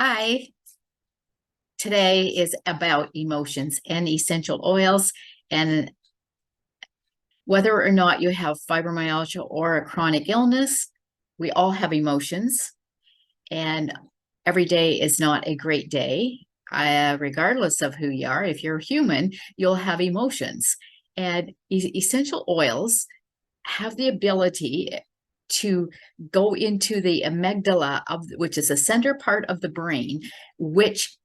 Hi, today is about emotions and essential oils. And whether or not you have fibromyalgia or a chronic illness, we all have emotions, and every day is not a great day. Regardless of who you are, if you're human, you'll have emotions. And essential oils have the ability to go into the amygdala of which is the center part of the brain, which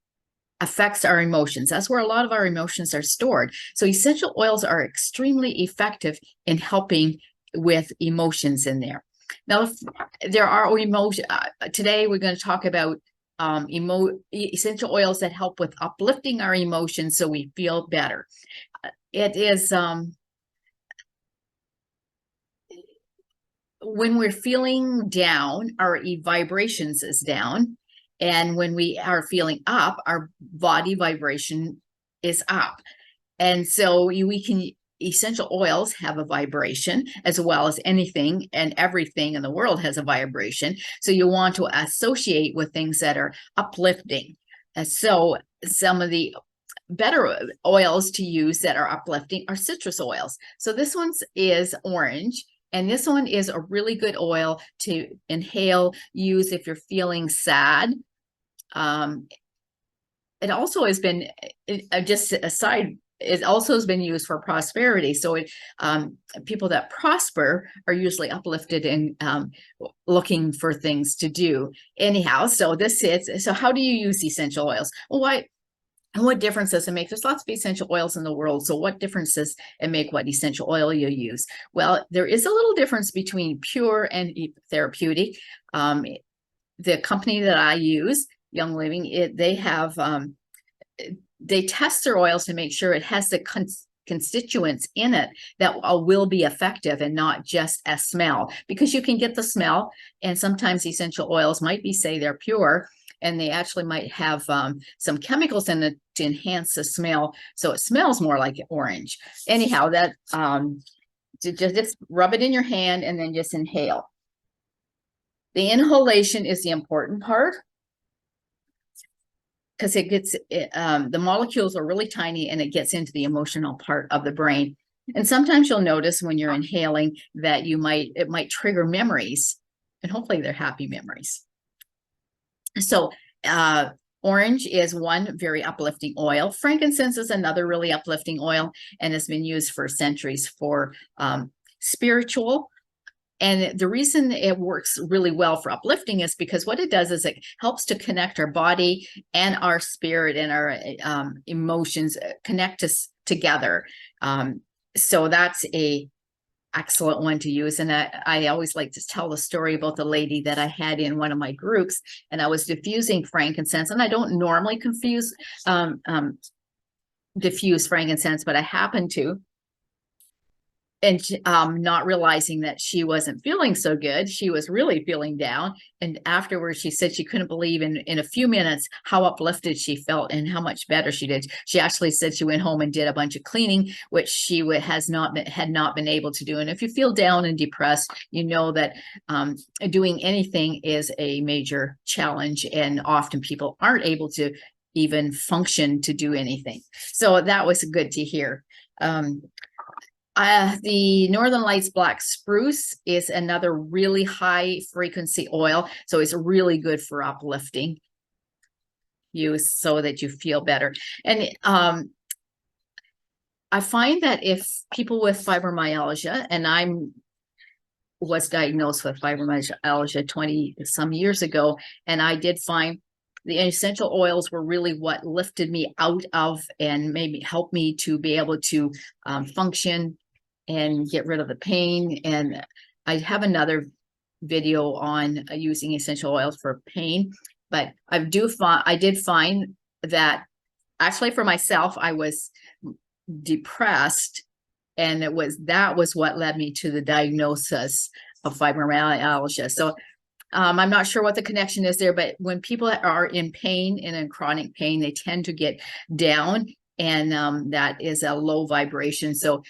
affects our emotions. That's where a lot of our emotions are stored. So essential oils are extremely effective in helping with emotions in there. Now, if there are emotion. Today we're going to talk about essential oils that help with uplifting our emotions so we feel better. It is when we're feeling down, our vibrations is down. And when we are feeling up, our body vibration is up. And so we can, essential oils have a vibration as well as anything and everything in the world has a vibration. So you want to associate with things that are uplifting. So some of the better oils to use that are uplifting are citrus oils. So this one is orange. And this one is a really good oil to inhale, use if you're feeling sad. It also has been, just aside, it also has been used for prosperity. So people that prosper are usually uplifted and looking for things to do. Anyhow, so how do you use essential oils? Well, and what difference does it make? There's lots of essential oils in the world. So what difference does it make what essential oil you use? Well, there is a little difference between pure and therapeutic. The company that I use, Young Living, they test their oils to make sure it has the constituents in it that will be effective and not just a smell, because you can get the smell, and sometimes essential oils might be, say they're pure, and they actually might have some chemicals in it to enhance the smell, so it smells more like orange. Anyhow, that just rub it in your hand and then just inhale. The inhalation is the important part because it gets the molecules are really tiny and it gets into the emotional part of the brain. And sometimes you'll notice when you're inhaling that it might trigger memories, and hopefully they're happy memories. So orange is one very uplifting oil. Frankincense is another really uplifting oil and has been used for centuries for spiritual. And the reason it works really well for uplifting is because what it does is it helps to connect our body and our spirit and our emotions, connect us together. So that's a excellent one to use. And I always like to tell the story about the lady that I had in one of my groups, and I was diffusing frankincense, and I don't normally diffuse frankincense, but I happened to. And not realizing that she wasn't feeling so good. She was really feeling down. And afterwards, she said she couldn't believe in a few minutes how uplifted she felt and how much better she did. She actually said she went home and did a bunch of cleaning, which she had not been able to do. And if you feel down and depressed, you know that doing anything is a major challenge. And often people aren't able to even function to do anything. So that was good to hear. The Northern Lights Black Spruce is another really high frequency oil. So it's really good for uplifting you so that you feel better. And I find that if people with fibromyalgia, and I was diagnosed with fibromyalgia 20 some years ago, and I did find the essential oils were really what lifted me out of and maybe helped me to be able to function and get rid of the pain. And I have another video on using essential oils for pain, but I did find that actually for myself, I was depressed, and that was what led me to the diagnosis of fibromyalgia. So I'm not sure what the connection is there, but when people are in pain and in chronic pain, they tend to get down, and that is a low vibration. So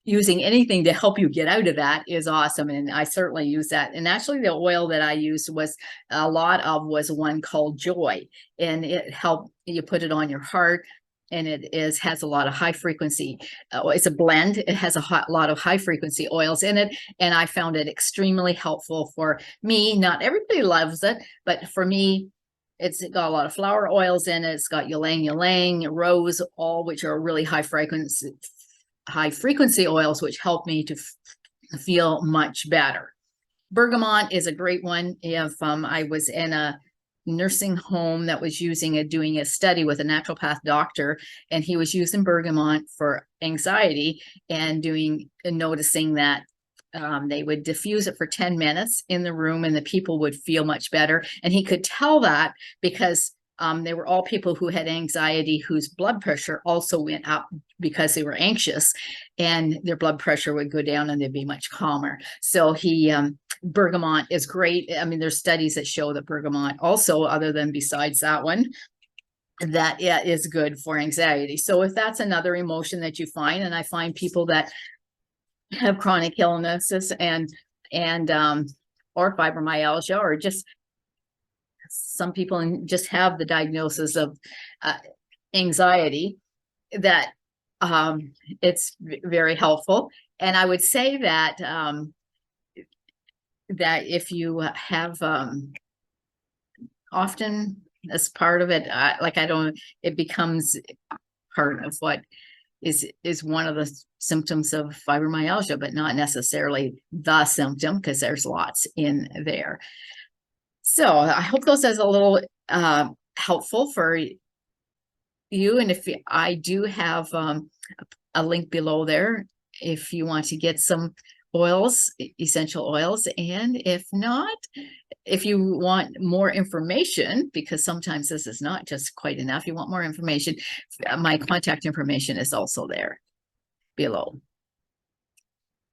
using anything to help you get out of that is awesome. And I certainly use that. And actually the oil that I used was was one called Joy, and it helped you put it on your heart. And has a lot of high frequency. It's a blend. It has a lot of high frequency oils in it. And I found it extremely helpful for me. Not everybody loves it, but for me, it's got a lot of flower oils in it. It's got ylang ylang, rose, all which are really high frequency oils, which help me to feel much better. Bergamot is a great one. If I was in a nursing home that was doing a study with a naturopath doctor, and he was using bergamot for anxiety and noticing that they would diffuse it for 10 minutes in the room and the people would feel much better. And he could tell that because they were all people who had anxiety, whose blood pressure also went up because they were anxious, and their blood pressure would go down and they'd be much calmer. So bergamot is great. I mean, there's studies that show that bergamot also, other than besides that one, that is good for anxiety. So if that's another emotion that you find, and I find people that have chronic illnesses and or fibromyalgia, or just some people just have the diagnosis of anxiety, that it's very helpful. And I would say that that if you have often as part of it, it becomes part of what is one of the symptoms of fibromyalgia, but not necessarily the symptom, because there's lots in there. So I hope those is a little helpful for you. And I do have a link below there if you want to get some oils, essential oils. And if not, if you want more information, because sometimes this is not just quite enough, you want more information, my contact information is also there below.